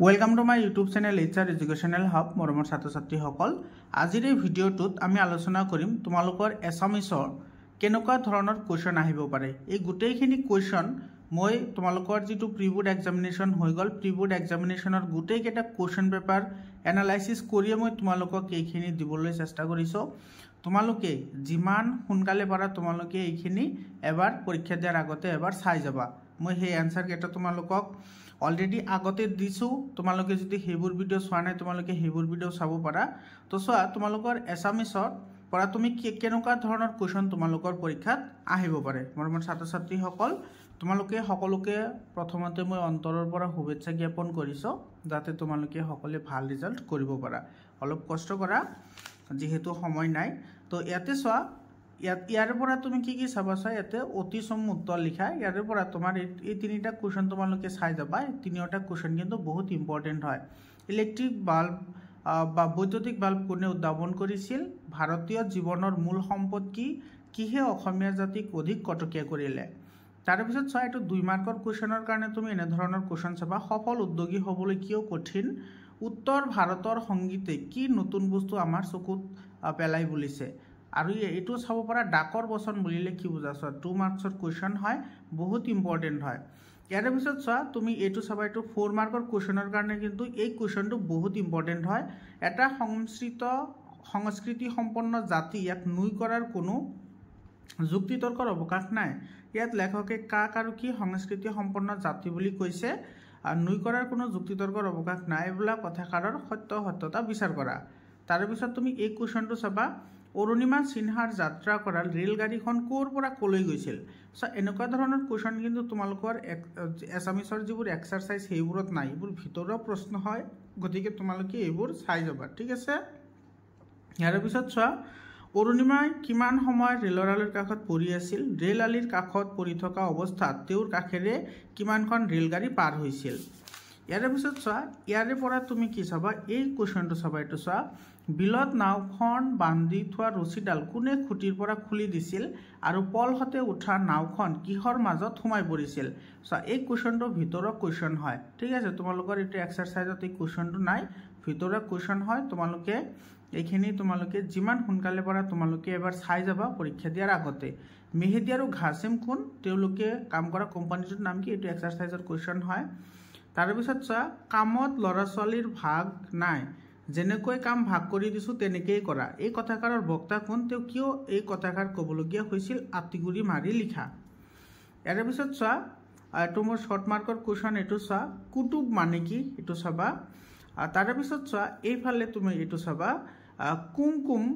welcome to my YouTube channel HR educational hub मरমৰ ছাত্ৰ ছাত্ৰীসকল আজিৰ এই ভিডিঅ'টোত আমি আলোচনা কৰিম তোমালোকৰ এছামিছৰ কেনেকুৱা ধৰণৰ কোৱেশ্চন আহিব পাৰে এই গোটেইখিনি কোৱেশ্চন মই তোমালোকৰ যেটো প্ৰি-বোৰ্ড এক্সামিনেশন হৈ গল প্ৰি-বোৰ্ড এক্সামিনেশনৰ গোটেইকেটা কোৱেশ্চন পেপাৰ এনালাইসিস কৰি মই তোমালোকক এইখিনি দিবলৈ চেষ্টা কৰিছো তোমালোকে যিমান সোনকালে পাৰা তোমালোকে এইখিনি এবাৰ পৰীক্ষা দিয়াৰ আগতে এবাৰ চাই যাবা মই সেই আনসাৰ কেটা তোমালোকক অলৰেডি আগতে দিছো তোমালোকে যদি হেবুৰ ভিডিও চোৱা নাই তোমালোকে হেবুৰ ভিডিও চাব পাৰা তো চোৱা তোমালোকৰ এছামিছৰ পৰা তুমি কেনেকুৱা ধৰণৰ কোৱেশ্চন তোমালোকৰ পৰীক্ষাত আহিব পাৰে মৰমৰ ছাত্ৰ ছাত্ৰীসকল তোমালোকে সকলোকে প্ৰথমতে মই অন্তৰৰ পৰা শুভেচ্ছা জ্ঞাপন কৰিছো যাতে তোমালোকে সকলোৱে ভাল ৰিজাল্ট কৰিব পাৰা অলপ কষ্ট কৰা যেহেতু সময় নাই তো ইয়াতে চোৱা ইয়াৰ পৰা তুমি কি চাবা চাই ইয়াতে অতি সম উত্তৰ লিখা ইয়াৰ পৰা তোমাৰ এই তিনিটা কোৱেশ্চন তোমালোকে চাই যাবা তিনিটা কোৱেশ্চন কিন্তু বহুত ইম্পৰ্টেন্ট হয় ইলেক্ট্ৰিক বাল্ব বা বৈদ্যুতিক বাল্ব কোনে উদ্ভাৱন কৰিছিল ভাৰতীয় জীৱনৰ মূল সম্পদ কি কিহে অসমীয়া জাতিক অধিক কটকীয়া কৰিলে তাৰ পিছত চোৱা এটো 2 মাৰ্কৰ কোৱেশ্চনৰ কাৰণে তুমি এনে ধৰণৰ কোৱেশ্চন চাবা সফল উদ্যোগী হ'বলৈ কিয় কঠিন উত্তৰ ভাৰতৰ সংগীতে কি নতুন বস্তু আমাৰ চকুত পেলাই বুলিছে আৰু এটো চাব পৰা ডাকৰ বচন বুলিলে কি বুজাছ 2 মাৰ্কছৰ কোৱেশ্চন হয় বহুত ইম্পৰ্টেন্ট হয় ইয়াৰ পিছত চোৱা তুমি এটো চাবা এটো 4 মাৰ্কৰ কোৱেশ্চনৰ কাৰণে কিন্তু এই কোৱেশ্চনটো বহুত ইম্পৰ্টেন্ট হয় এটা সংস্কৃতি সম্পন্ন জাতি ইয়াক নুই কৰাৰ কোনো যুক্তিতৰ্কৰ অৱকাশ নাই ইয়াত লেখকে কাক আৰু কি সংস্কৃতি সম্পন্ন জাতি বুলি কৈছে নুই কৰাৰ কোনো যুক্তিতৰ্কৰ অৱকাশ নাই বুলা কথাকাৰৰ সত্যতা বিচাৰ কৰা তাৰ পিছত তুমি এই কোৱেশ্চনটো চাবা অৰুণিমা সিনহাৰ যাত্ৰা কৰা ৰেলগাড়ীখন কোৰ পৰা কলৈ গৈছিল সো এনেকুৱা ধৰণৰ কোৱেশ্চন কিন্তু তোমালোকৰ এছামিছৰ যিবোৰ এক্সাৰসাইজ হেইবোৰত নাই এইবোৰ ভিতৰৰ প্ৰশ্ন হয় গতিকে তোমালোকে এইবোৰ চাই যাবা ঠিক আছে ইয়াৰ পিছত চোৱা অৰুণিমাই কিমান সময় ৰেলৰ আলিৰ কাষত পৰি আছিল ৰেল আলিৰ কাষত পৰি থকা অৱস্থাত তেওঁৰ কাষেৰে কিমানখন ৰেলগাড়ী পাৰ হৈছিল ইয়াৰ পিছত চোৱা ইয়াৰে পৰা তুমি কি চাবা এই কোৱেশ্চনটো চাবা এটো চোৱা বিলত নাওখন বান্ধি থোৱা ৰছীডাল কোনে খুঁটিৰ পৰা খুলি দিছিল আৰু পলহতে উঠা নাওখন কিহৰ মাজত সোমাই পৰিছিল সো এই কোৱেশ্চনটো ভিতৰৰ কোৱেশ্চন হয় ঠিক আছে তোমালোকৰ এটো এক্সাৰসাইজত এই কোৱেশ্চনটো নাই ভিতৰৰ কোৱেশ্চন হয় তোমালোকে এইখিনি তোমালোকে যিমান সোনকালে পৰা তোমালোকে এবাৰ চাই যাবা পৰীক্ষা দিয়াৰ আগতে মেহেদি আৰু ঘাসিম কোন তেওঁলোকে কাম কৰা কোম্পানীটোৰ নাম কি এটো এক্সাৰসাইজৰ কোৱেশ্চন হয় তাৰ পিছত চোৱা কামত লৰা ছোৱালীৰ ভাগ নাই যেনেকৈ কাম ভাগ কৰি দিছো তেনেকৈ কৰা এই কথাকাৰৰ বক্তা কোন তেওঁ কিয় এই কথাকাৰ কবলগীয়া হৈছিল আতিগুৰি মাৰি লিখা ইয়াৰ পিছত চোৱা এটো মোৰ শৰ্ট মাৰ্কৰ কোৱেশ্চন এটো চোৱা কুতুব মানে কি এটো চাবা তাৰ পিছত চোৱা এইফালে তুমি এটো চাবা কুমকুম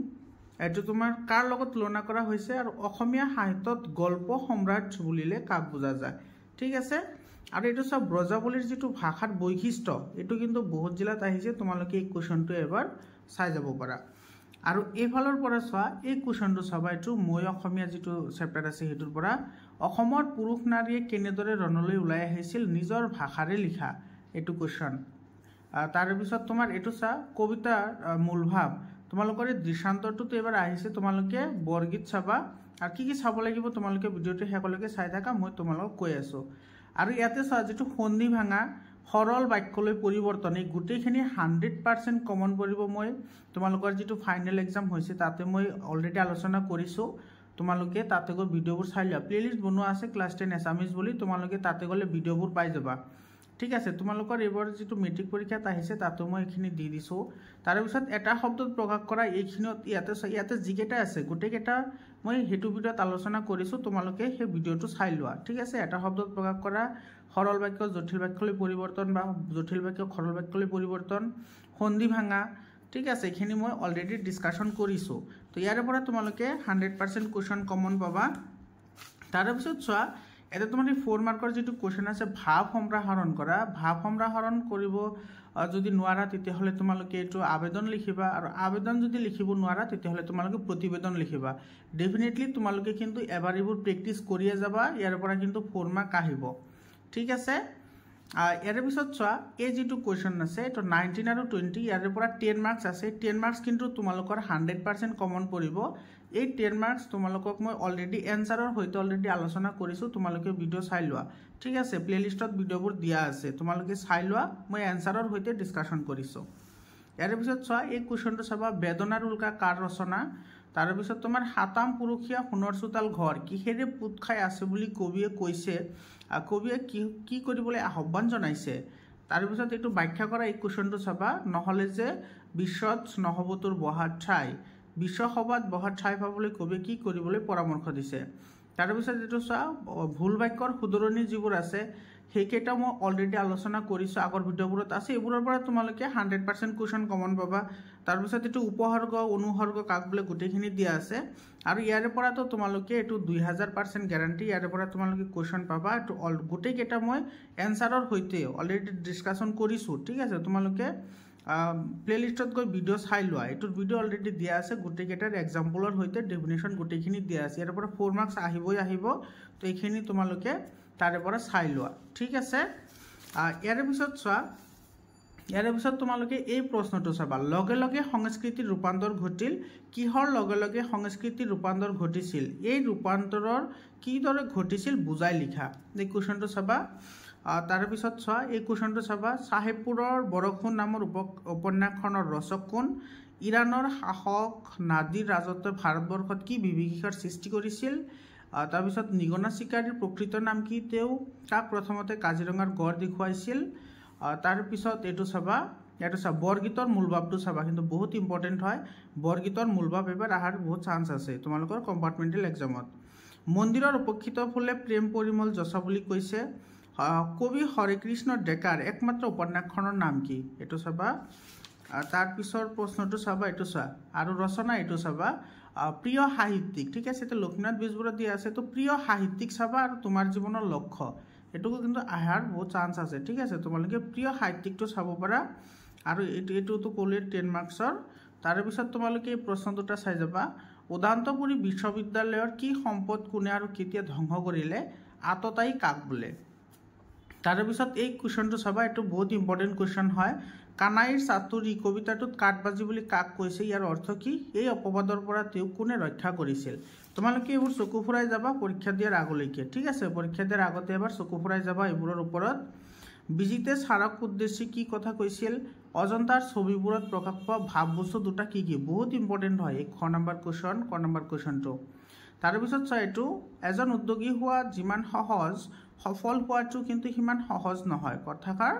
এটো তোমাৰ কাৰ লগত তুলনা কৰা হৈছে আৰু অসমীয়া সাহিত্যত গল্প সম্ৰাট বুলিলে কাক বুজা যায় ঠিক আছে আৰু এটো সব ব্ৰজাবলীৰ যেটো ভাষাৰ বৈশিষ্ট্য এটো কিন্তু বহুত জিলাত আহিছে তোমালোকে এই কোৱেশ্চনটো এবাৰ চাই যাব পাৰা আৰু এইফালৰ পৰা চোৱা এই কোৱেশ্চনটো চাবা এটো মই অসমীয়া যেটো চেপ্টাৰ আছে হেতুৰ পৰা অসমৰ পুৰুষ নাৰীয়ে কেনেদৰে ৰণলৈ ওলাই আহিছিল নিজৰ ভাষাৰে লিখা এটো কোৱেশ্চন তাৰ পিছত তোমাৰ এটো চা কবিতাৰ মূলভাৱ তোমালোকৰ এই দৃষ্টান্তটো এবাৰ আহিছে তোমালোকে বৰগীত চাবা আৰু কি চাব লাগিব তোমালোকে ভিডিওটো হেকলৈকে চাই থাকা মই তোমালোকক কৈ আছো আৰু ইয়াতে চা যেটো সন্ধি ভাঙা সৰল বাক্যলৈ পৰিৱৰ্তন এই গুটেইখিনি 100% কমন পৰিব মই তোমালোকৰ যেটো ফাইনাল এক্সাম হৈছে তাতে মই অলৰেডি আলোচনা কৰিছো তোমালোকে তাতে গৈ ভিডিওবোৰ চাই লোৱা প্লেলিষ্ট বনোৱা আছে ক্লাস 10 এছামিজ বুলি তোমালোকে তাতে গলে ভিডিওবোৰ পাই যাবা ঠিক আছে তোমালোকৰ এবাৰ যেটো মেট্ৰিক পৰীক্ষাত আহিছে তাতে মই এখিনি দি দিছো তাৰ পিছত এটা শব্দত প্ৰকাশ কৰা এইখিনিত ইয়াতে জিকেটা আছে গুটেইকেটা মই হেতু ভিডিওত আলোচনা কৰিছো তোমালোকে সেই ভিডিওটো চাই লোৱা ঠিক আছে এটা শব্দত প্ৰকাশ কৰা সৰল বাক্য জটিল বাক্যলৈ পৰিৱৰ্তন বা জটিল বাক্য সৰল বাক্যলৈ পৰিৱৰ্তন সন্ধি ভাঙা ঠিক আছে এখিনি মই অলৰেডি ডিসকাশন কৰিছো তো ইয়াৰ পৰা তোমালোকে 100% কোৱেশ্চন কমন পাবা তাৰ পিছত চোৱা এটা তোমাৰ 4 মাৰ্কৰ যেটো কোৱেশ্চন আছে ভাৱ সম্প্ৰসাৰণ কৰা ভাৱ সম্প্ৰসাৰণ কৰিব যদি নোৱাৰা তেতিয়া হলে তোমালোকে এটো আবেদন লিখিবা আৰু আবেদন যদি লিখিব নোৱাৰা তেতিয়া হলে তোমালোকে প্ৰতিবেদন লিখিবা ডেফিনেটলি তোমালোকে কিন্তু এবাৰ এবোৰ প্ৰেক্টিস কৰিয়া যাবা ইয়াৰ পৰা কিন্তু 4 মাৰ্ক আহিব ঠিক আছে ইয়াৰ পিছত চোৱা এই যিটো কুৱেশ্যন আছে এইটো 19 আৰু 20 ইয়াৰ পৰা 10 মাৰ্কছ আছে 10 মাৰ্কছ কিন্তু তোমালোকৰ 100% কমন পৰিব এই 10 মাৰ্কছ তোমালোকক মই অলৰেডি এনসাৰৰ হৈতে অলৰেডি আলোচনা কৰিছো তোমালোকে ভিডিও চাই লোৱা ঠিক আছে প্লেলিষ্টত ভিডিওবোৰ দিয়া আছে তোমালোকে চাই লোৱা মই এনসাৰৰ হৈতে ডিসকাশন কৰিছো ইয়াৰ পিছত চোৱা এই কুৱেশ্যনটো চাবা বেদনাৰ উল্কা কাৰ ৰচনা তাৰ পিছত তোমাৰ হাতাম পুৰুষিয়া সোণৰ চোতাল ঘৰ কিহেৰে পুত খাই আছে বুলি কবিয়ে কৈছে কবিয়ে কি কৰিবলৈ আহ্বান জনাইছে তাৰ পিছত এইটো ব্যাখ্যা কৰা এই কুৱেশ্যনটো চাবা নহলে যে বিশ্বত নহবতৰ বহা ঠাই বিশ্বসভাত বহা ঠাই পাবলৈ কবিয়ে কি কৰিবলৈ পৰামৰ্শ দিছে তাৰ পিছত এইটো চোৱা ভুল বাক্যৰ শুধৰণি যিবোৰ আছে সেইকেইটা মই অলৰেডি আলোচনা কৰিছো আগৰ ভিডিওবোৰত আছে এইবোৰৰ পৰা তোমালোকে 100% কুৱেশ্যন কমন পাবা তাৰ পিছত এইটো উপসৰ্গ অনুসৰ্গ কাক বোলে গোটেইখিনি দিয়া আছে আৰু ইয়াৰ পৰাটো তোমালোকে এইটো 2000% গ্যাৰান্টি ইয়াৰ পৰা তোমালোকে কুৱেশ্যন পাবা এইটো গোটেইকেইটা মই এনসাৰৰ হৈতে অলৰেডি ডিসকাশন কৰিছো ঠিক আছে তোমালোকে প্লেলিষ্টত গৈ ভিডিও চাই লোৱা এইটোৰ ভিডিও অলৰেডি দিয়া আছে গোটেইকেইটাৰ এক্সাম্পলৰ হৈতে ডেফিনেশ্যন গোটেইখিনি দিয়া আছে ইয়াৰ পৰা 4 মাৰ্কছ আহিব তো এইখিনি তোমালোকে তাৰে পৰা চাই লোৱা ঠিক আছে ইয়াৰ পিছত চোৱা ইয়াৰ পিছত তোমালোকে এই প্ৰশ্নটো চাবা লগে লগে সংস্কৃতিৰ ৰূপান্তৰ ঘটিল কিহৰ লগে লগে সংস্কৃতিৰ ৰূপান্তৰ ঘটিছিল এই ৰূপান্তৰৰ কিদৰে ঘটিছিল বুজাই লিখা এই কোৱেশ্যনটো চাবা তাৰ পিছত চোৱা এই কোৱেশ্যনটো চাবা সাহেবপুৰৰ বৰখুন নামৰ উপন্যাসখনৰ ৰচক কোন ইৰাণৰ শাসক নাদিৰ ৰাজত্বই ভাৰতবৰ্ষত কি বিভীষিকাৰ সৃষ্টি কৰিছিল তাৰ পিছত নিগনা শিকাৰীৰ প্ৰকৃত নাম কি তেও কাক প্ৰথমতে কাজিৰঙাৰ গড় দেখুৱাইছিল তাৰ পিছত এটো চাবা বৰগীতৰ মূলভাৱটো চাবা কিন্তু বহুত ইম্পৰ্টেন্ট হয় বৰগীতৰ মূলভাৱ এবাৰ আহাৰ বহুত চান্স আছে তোমালোকৰ কম্পাৰ্টমেন্টাল এক্সামত মন্দিৰৰ উপক্ষিত ফুলে প্ৰেম পৰিমল যশা বুলি কৈছে কবি হৰেকৃষ্ণ ডেকাৰ একমাত্ৰ উপন্যাসখনৰ নাম কি এটো চাবা তাৰ পিছৰ প্ৰশ্নটো চাবা এটো চোৱা আৰু ৰচনা এটো চাবা প্ৰিয় সাহিত্যিক ঠিক আছে তো লক্ষ্মীনাথ বেজবৰুৱা দিয়া আছে তো প্ৰিয় সাহিত্যিক চাবা আৰু তোমাৰ জীৱনৰ লক্ষ্য এটুকু কিন্তু আহাৰ বহুত চান্স আছে ঠিক আছে তোমালোকে প্ৰিয় সাহিত্যিকটো চাব পাৰা আৰু এটো তো কলে 10 মাৰ্কছৰ তাৰ পিছত তোমালোকে এই প্ৰশ্ন দুটা চাই যাবা উদান্তপুৰী বিশ্ববিদ্যালয়ৰ কি সম্পদ কোনে আৰু কেতিয়া ধ্বংস কৰিলে আততাই কাক বোলে তাৰ পিছত এই কোৱেশ্যনটো চাবা এটো বহুত ইম্পৰ্টেন্ট কোৱেশ্যন হয় কানাইৰ চাতুৰী কবিতাটোত কাটবাজি বুলি কাক কৈছে ইয়াৰ অৰ্থ কি এই অপবাদৰ পৰা তেও কোনে ৰক্ষা কৰিছিল তোমালোকে এইবোৰ চকু ফুৰাই যাবা পৰীক্ষা দিয়াৰ আগলৈকে ঠিক আছে পৰীক্ষা দিয়াৰ আগতে এবাৰ চকু ফুৰাই যাবা এইবোৰৰ ওপৰত বিজিতে সাৰক উদ্দেশ্যে কি কথা কৈছিল অজন্তাৰ ছবিবোৰত প্ৰকাশ পোৱা ভাৱবস্তু দুটা কি কি বহুত ইম্পৰ্টেন্ট হয় এই খ নম্বৰ কুৱেশ্যনটো তাৰ পিছত চাই এইটো এজন উদ্যোগী হোৱা যিমান সহজ সফল হোৱাটো কিন্তু সিমান সহজ নহয় কথাকাৰ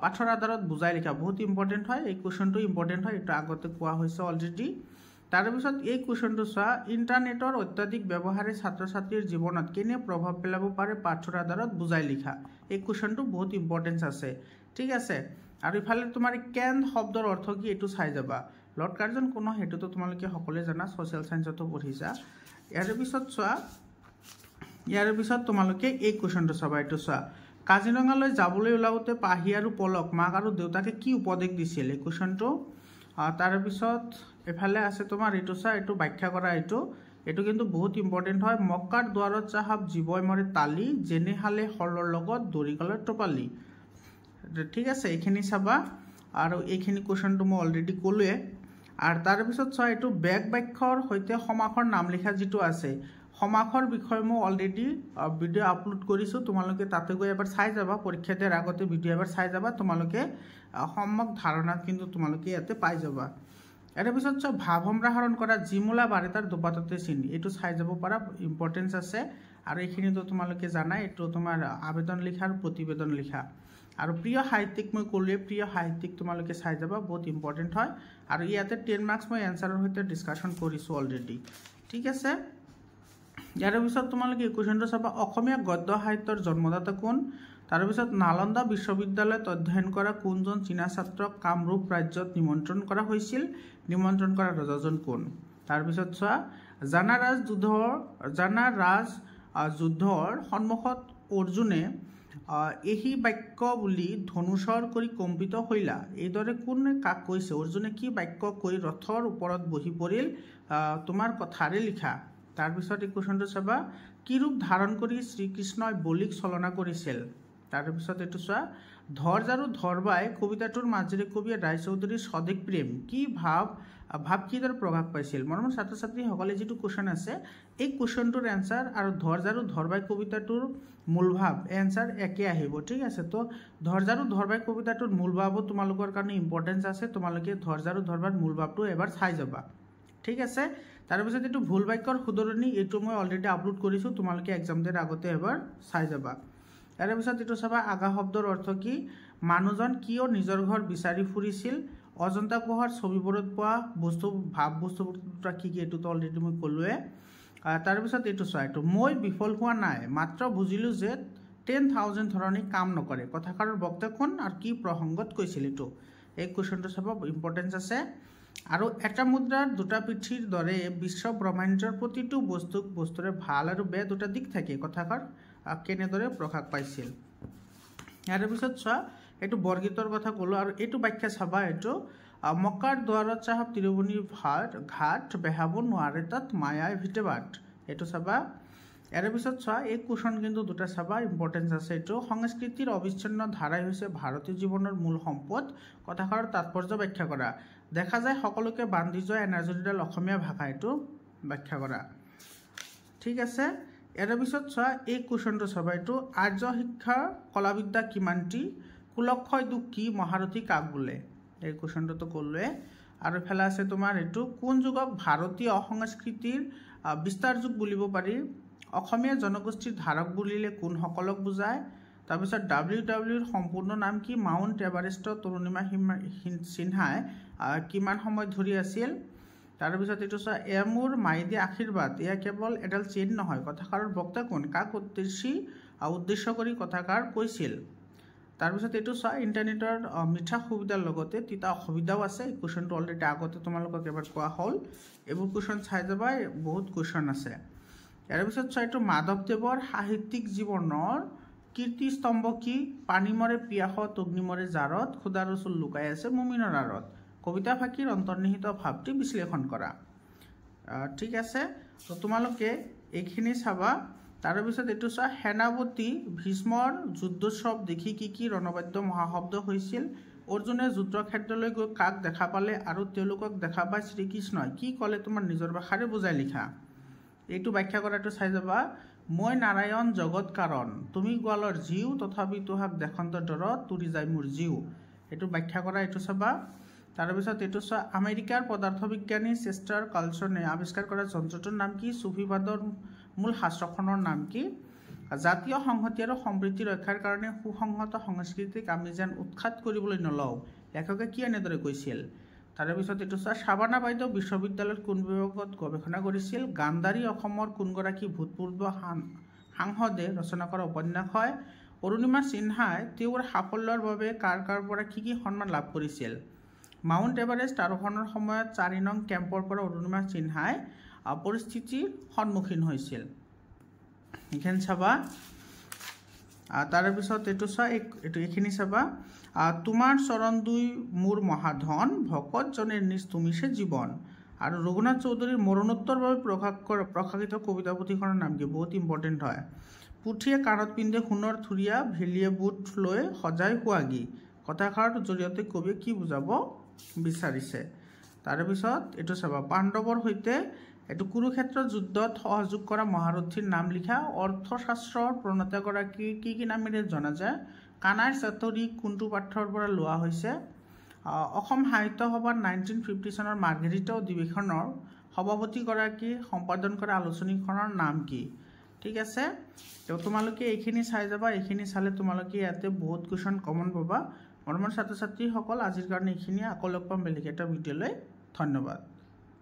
পাঠৰ আধাৰত বুজাই লিখা বহুত ইম্পৰ্টেন্ট হয় এই কুৱেশ্যনটো ইম্পৰ্টেন্ট হয় এটা আগতে কোৱা হৈছে অলৰেডি তাৰ পিছত এই কুৱেশ্যনটো চোৱা ইন্টাৰনেটৰ অত্যাধিক ব্যৱহাৰে ছাত্ৰ ছাত্ৰীৰ জীৱনত কেনে প্ৰভাৱ পেলাব পাৰে পাঠৰ আধাৰত বুজাই লিখা এই কুৱেশ্যনটো বহুত ইম্পৰ্টেন্স আছে ঠিক আছে আৰু ইফালে তোমাৰ কেন শব্দৰ অৰ্থ কি এটো চাই যাবা লৰ্ড কাৰ্জন কোন হেতুটো তোমালোকে সকলোৱে জানা সোশ্যাল সায়েন্সতো পঢ়িছা ইয়াৰ পিছত তোমালোকে এই কুৱেশ্যনটো চাবা এটো চোৱা কাজিৰঙালৈ যাবলৈ ওলাওতে পাহি আৰু পলক মাক আৰু দেউতাকে কি উপদেশ দিছিল এই কুৱেশ্যনটো তাৰ পিছত এফালে আছে তোমাৰ এটো চা এটো ব্যাখ্যা কৰা এটো কিন্তু বহুত ইম্পৰ্টেন্ট হয় মক্কাৰ দুৱাৰত চাহাব জীৱই মৰে তালি জেনে হালে হলৰ লগত দৰি গলে টপালি ঠিক আছে এইখিনি চাবা আৰু এইখিনি কুৱেশ্যনটো মই অলৰেডি ক'লোৱে আৰু তাৰ পিছত চোৱা এটো বেক বাক্যৰ হৈতে সমাসৰ নাম লিখা যেটো আছে সমাসৰ বিষয় মই অলৰেডি ভিডিও আপলোড কৰিছো তোমালোকে তাতে গৈ এবাৰ চাই যাবা পৰীক্ষা দিয়াৰ আগতে ভিডিও এবাৰ চাই যাবা তোমালোকে সম্যক ধাৰণা কিন্তু তোমালোকে ইয়াতে পাই যাবা এৰ পিছত চ ভাৱ সম্প্ৰসাৰণ কৰা জিমুলা বাৰেতাৰ দুপাততে চিনি এটো চাই যাব পাৰা ইম্পৰ্টেন্স আছে আৰু এইখিনি তো তোমালোকে জানাই এটো তোমাৰ আবেদন লিখাৰ প্ৰতিবেদন লিখা আৰু প্ৰিয় সাহিত্যিক মই ক'লে প্ৰিয় সাহিত্যিক তোমালোকে চাই যাবা বহুত ইম্পৰ্টেন্ট হয় আৰু ইয়াতে 10 মাৰ্কছ মই এনসাৰৰ হৈতে ডিসকাশন কৰিছো অলৰেডি ঠিক আছে ইয়াৰ পিছত তোমালোকে কোৱেশ্যনটো চাবা অসমীয়া গদ্য সাহিত্যৰ জন্মদাতা কোন তাৰ পিছত নালন্দা বিশ্ববিদ্যালয়ত অধ্যয়ন কৰা কোনজন চীনা ছাত্ৰক কামৰূপ ৰাজ্যত নিমন্ত্ৰণ কৰা হৈছিল নিমন্ত্ৰণ কৰা ৰজাজন কোন তাৰ পিছত চোৱা জানা ৰাজ যুদ্ধৰ সন্মুখত অৰ্জুনে এহি বাক্য বুলি ধনুষৰ কৰি কম্পিত হইলা এইদৰে কোনে কাক কৈছে অৰ্জুনে কি বাক্য কৈ ৰথৰ ওপৰত বহি পৰিল তোমাৰ কথাৰে লিখা তাৰ পিছত এই কোৱেশ্যনটো চাবা কি ৰূপ ধাৰণ কৰি শ্ৰীকৃষ্ণই বলিক চলনা কৰিছিল তাৰপিছত এইটো চোৱা ধৰ্জ আৰু ধৰ্বাই কবিতাটোৰ মাজেৰে কবিয়ে ৰায়চৌধুৰীৰ স্বদেশ প্ৰেম কি ভাৱ কিদৰে প্ৰকাশ পাইছিল মৰমৰ ছাত্ৰ ছাত্ৰীসকলে যিটো কুৱেশ্যন আছে এই কুৱেশ্যনটোৰ এনচাৰ আৰু ধৰ্জ আৰু ধৰ্বাই কবিতাটোৰ মূল ভাৱ এনচাৰ একে আহিব ঠিক আছে তো ধৰ্জ আৰু ধৰ্বাই কবিতাটোৰ মূল ভাৱো তোমালোকৰ কাৰণে ইম্পৰ্টেঞ্চ আছে তোমালোকে ধৰ্জ আৰু ধৰ্বাৰ মূল ভাৱটো এবাৰ চাই যাবা ঠিক আছে তাৰপিছত এইটো ভুল বাক্যৰ শুধৰণি এইটো মই অলৰেডি আপলোড কৰিছোঁ তোমালোকে এক্সাম দিয়াৰ আগতে এবাৰ চাই যাবা তাৰপিছত এইটো চাবা আগা শব্দৰ অৰ্থ কি মানুহজন কিয় নিজৰ ঘৰ বিচাৰি ফুৰিছিল অজন্তা গুহাৰ ছবিবোৰত পোৱা বস্তু ভাৱ বস্তুবোৰ কি কি এইটোতো অলৰেডি মই ক'লোৱে তাৰপিছত এইটো চোৱা এইটো মই বিফল হোৱা নাই মাত্ৰ বুজিলোঁ যে 10,000 ধৰণে কাম নকৰে কথাষাৰৰ বক্তা কোন আৰু কি প্ৰসংগত কৈছিল এইটো এই কুৱেশ্যনটো চাব ইম্পৰ্টেঞ্চ আছে আৰু এটা মুদ্ৰাৰ দুটা পিঠিৰ দৰে বিশ্ব ব্ৰহ্মাণ্ডৰ প্ৰতিটো বস্তুৰে ভাল আৰু বেয়া দুটা দিশ থাকে কথাষাৰ কেনেদৰে প্ৰকাশ পাইছিল ইয়াৰ পিছত চোৱা এইটো বৰগীতৰ কথা ক'লো আৰু এইটো ব্যাখ্যা চাবা এইটো মক্কাৰ দুৱাৰত চাহাব তিৰুবনী ঘাট বেহাব নোৱাৰে তাত মায়াই ভিটেবাট এইটো চাবা ইয়াৰ পিছত চোৱা এই কুৱেশ্যন কিন্তু দুটা চাবা ইম্পৰ্টেঞ্চ আছে এইটো সংস্কৃতিৰ অবিচ্ছিন্ন ধাৰাই হৈছে ভাৰতীয় জীৱনৰ মূল সম্পদ কথাষাৰৰ তাৎপৰ্য ব্যাখ্যা কৰা দেখা যায় সকলোকে বান্ধি যোৱা এনাৰ্জিডাল অসমীয়া ভাষা এইটো ব্যাখ্যা কৰা ঠিক আছে ইয়াৰ পিছত চোৱা এই কুৱেশ্যনটো চাবা এইটো আৰ্য শিক্ষা কলাবিদ্যা কিমানটি কুলক্ষয় দুখ কি মহাৰথী কাক বোলে এই কুৱেশ্যনটোতো ক'লোৱে আৰু ফেলা আছে তোমাৰ এইটো কোন যুগক ভাৰতীয় সংস্কৃতিৰ বিস্তাৰ যুগ বুলিব পাৰি অসমীয়া জনগোষ্ঠীৰ ধাৰক বুলিলে কোনসকলক বুজায় তাৰপিছত WWৰ সম্পূৰ্ণ নাম কি মাউণ্ট এভাৰেষ্টত তৰুণিমা সিনহাই কিমান সময় ধৰি আছিল তাৰপিছত এইটো চোৱা মোৰ মাইদী আশীৰ্বাদ এয়া কেৱল এডাল চেইন নহয় কথাষাৰৰ বক্তা কোন কাক উদ্দেশ্য কৰি কথাষাৰ কৈছিল তাৰপিছত এইটো চোৱা ইণ্টাৰনেটৰ মিঠা সুবিধাৰ লগতে তিতা অসুবিধাও আছে এই কুৱেশ্যনটো অলৰেডি আগতে তোমালোকক এবাৰ কোৱা হ'ল এইবোৰ কুৱেশ্যন চাই যাবা বহুত কুৱেশ্যন আছে ইয়াৰ পিছত চোৱা এইটো মাধৱদেৱৰ সাহিত্যিক জীৱনৰ কীৰ্তিস্তম্ভ কি পানী মৰে পিয়াসত অগ্নি মৰে জাৰত খুদাৰ চুল লুকাই আছে মুমিনৰ আঁৰত কবিতা ফাঁকিৰ অন্তৰ্নিহিত ভাৱটি বিশ্লেষণ কৰা ঠিক আছে তো তোমালোকে এইখিনি চাবা তাৰপিছত এইটো চোৱা সেনাপতি ভীষ্মৰ যুদ্ধোৎসৱ দেখি কি ৰণবাদ্য মহাশব্দ হৈছিল অৰ্জুনে যুদ্ধক্ষেত্ৰলৈ গৈ কাক দেখা পালে আৰু তেওঁলোকক দেখা পাই শ্ৰীকৃষ্ণই কি ক'লে তোমাৰ নিজৰ ভাষাৰে বুজাই লিখা এইটো ব্যাখ্যা কৰাটো চাই যাবা মই নাৰায়ণ জগত কাৰণ তুমি গোৱালৰ জীও তথাপি তোহাক দেশন্ত দৰত তুৰি যায় মোৰ জীও এইটো ব্যাখ্যা কৰা এইটো চাবা তাৰপিছত এইটো চোৱা আমেৰিকাৰ পদাৰ্থ বিজ্ঞানী চেষ্টাৰ কাৰ্লছনে আৱিষ্কাৰ কৰা যন্ত্ৰটোৰ নাম কি সুফিবাদৰ মূল শাস্ত্ৰখনৰ নাম কি জাতীয় সংহতি আৰু সম্প্ৰীতি ৰক্ষাৰ কাৰণে সুসংহত সংস্কৃতিক আমি যেন উৎখাত কৰিবলৈ নলওঁ লেখকে কি এনেদৰে কৈছিল তাৰপিছত এইটো চোৱা শাবানা বাইদেউ বিশ্ববিদ্যালয়ত কোন বিভাগত গৱেষণা কৰিছিল গান্ধাৰী অসমৰ কোনগৰাকী ভূতপূৰ্ব সাংসদে ৰচনা কৰা উপন্যাস হয় অৰুণিমা সিনহাই তেওঁৰ সাফল্যৰ বাবে কাৰ পৰা কি সন্মান লাভ কৰিছিল মাউণ্ট এভাৰেষ্ট আৰোহণৰ সময়ত 4 নং কেম্পৰ পৰা অৰুণিমা সিনহাই পৰিস্থিতিৰ সন্মুখীন হৈছিল এইখিনি চাবা তাৰপিছত এইটো চোৱা এইখিনি চাবা তোমাৰ চৰণ দুই মোৰ মহাধন ভকতজনেৰ নিজ তুমিছে জীৱন আৰু ৰঘুনাথ চৌধুৰীৰ মৰণোত্তৰ বাবে প্ৰকাশিত কবিতা পুথিখনৰ নাম কি বহুত ইম্পৰ্টেণ্ট হয় পুথিয়ে কাণত পিন্ধে সোণৰ থুৰীয়া ভেলিয়ে বুট লৈ সজাই শুৱাগী কথাষাৰৰ জৰিয়তে কবিয়ে কি বুজাব বিচাৰিছে তাৰপিছত এইটো চাবা পাণ্ডৱৰ সৈতে এইটো কুৰুক্ষেত্ৰ যুদ্ধত সহযোগ কৰা মহাৰথীৰ নাম লিখা অৰ্থশাস্ত্ৰৰ প্ৰণেতাগৰাকী কি নামেৰে জনা যায় কানাই চাটৰি কোনটো পাঠ্যৰ পৰা লোৱা হৈছে অসম সাহিত্য সভাৰ 1950 চনৰ মাৰ্ঘেৰিটা অধিৱেশনৰ সভাপতিগৰাকী সম্পাদন কৰা আলোচনীখনৰ নাম কি ঠিক আছে তো তোমালোকে এইখিনি চাই যাবা এইখিনি চালে তোমালোকে ইয়াতে বহুত কুৱেশ্যন কমন পাবা মৰমৰ ছাত্ৰ ছাত্ৰীসকল আজিৰ কাৰণে এইখিনি আকৌ লগ পাম বেলেগ এটা ভিডিঅ'লৈ ধন্যবাদ